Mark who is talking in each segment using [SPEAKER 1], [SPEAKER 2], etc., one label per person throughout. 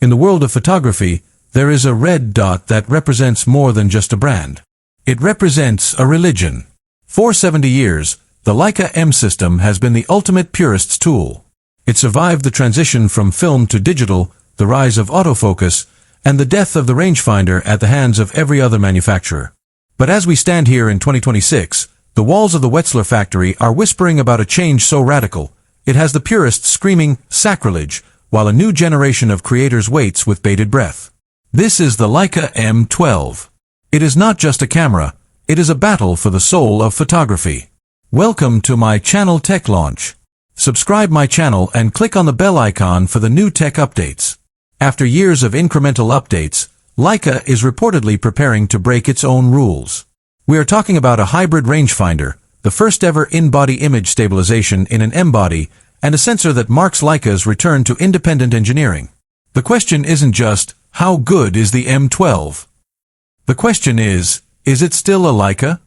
[SPEAKER 1] In the world of photography, there is a red dot that represents more than just a brand. It represents a religion. For 70 years, the Leica M system has been the ultimate purist's tool. It survived the transition from film to digital, the rise of autofocus, and the death of the rangefinder at the hands of every other manufacturer. But as we stand here in 2026, the walls of the Wetzlar factory are whispering about a change so radical, it has the purists screaming sacrilege, while a new generation of creators waits with bated breath. This is the Leica M12. It is not just a camera, it is a battle for the soul of photography. Welcome to my channel Tech Launch. Subscribe my channel and click on the bell icon for the new tech updates. After years of incremental updates, Leica is reportedly preparing to break its own rules. We are talking about a hybrid rangefinder, the first ever in-body image stabilization in an M-body, and a sensor that marks Leica's return to independent engineering. The question isn't just, how good is the M12? The question is it still a Leica?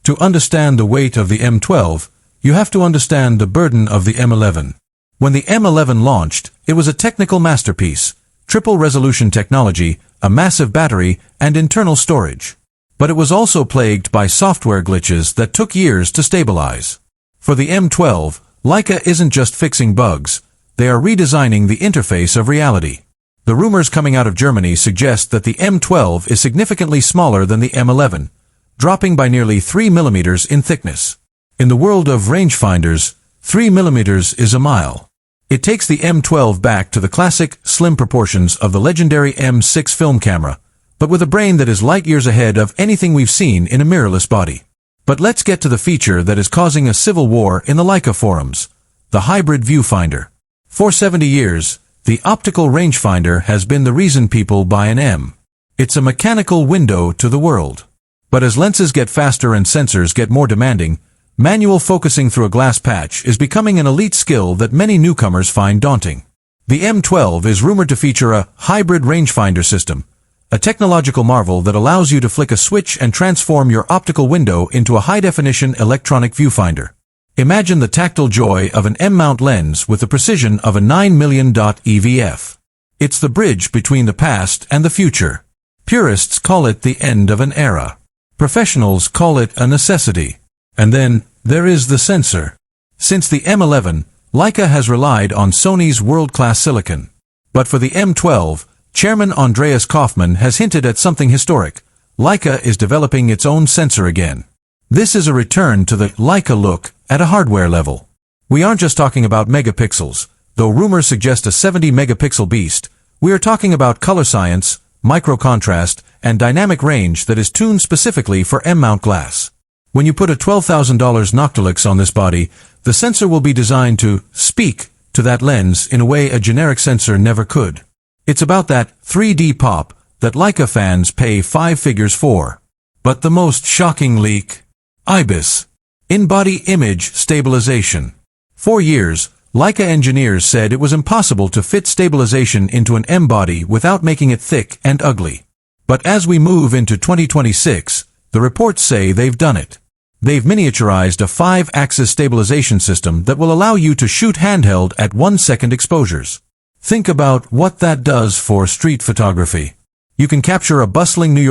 [SPEAKER 1] To understand the weight of the M12, you have to understand the burden of the M11. When the M11 launched, it was a technical masterpiece, triple-resolution technology, a massive battery, and internal storage. But it was also plagued by software glitches that took years to stabilize. For the M12, Leica isn't just fixing bugs, they are redesigning the interface of reality. The rumors coming out of Germany suggest that the M12 is significantly smaller than the M11, dropping by nearly 3 mm in thickness. In the world of rangefinders, 3 mm is a mile. It takes the M12 back to the classic, slim proportions of the legendary M6 film camera, but with a brain that is light years ahead of anything we've seen in a mirrorless body. But let's get to the feature that is causing a civil war in the Leica forums, the hybrid viewfinder. For 70 years, the optical rangefinder has been the reason people buy an M. It's a mechanical window to the world. But as lenses get faster and sensors get more demanding, manual focusing through a glass patch is becoming an elite skill that many newcomers find daunting. The M12 is rumored to feature a hybrid rangefinder system, a technological marvel that allows you to flick a switch and transform your optical window into a high-definition electronic viewfinder. Imagine the tactile joy of an M-mount lens with the precision of a 9 million dot EVF. It's the bridge between the past and the future. Purists call it the end of an era. Professionals call it a necessity. And then, there is the sensor. Since the M11, Leica has relied on Sony's world-class silicon. But for the M12, Chairman Andreas Kaufmann has hinted at something historic. Leica is developing its own sensor again. This is a return to the Leica look at a hardware level. We aren't just talking about megapixels, though rumors suggest a 70-megapixel beast. We are talking about color science, micro-contrast, and dynamic range that is tuned specifically for M-mount glass. When you put a $12,000 Noctilux on this body, the sensor will be designed to speak to that lens in a way a generic sensor never could. It's about that 3D pop that Leica fans pay 5 figures for. But the most shocking leak? IBIS. In-body image stabilization. For years, Leica engineers said it was impossible to fit stabilization into an M-body without making it thick and ugly. But as we move into 2026, the reports say they've done it. They've miniaturized a 5-axis stabilization system that will allow you to shoot handheld at 1-second exposures. Think about what that does for street photography. You can capture a bustling New York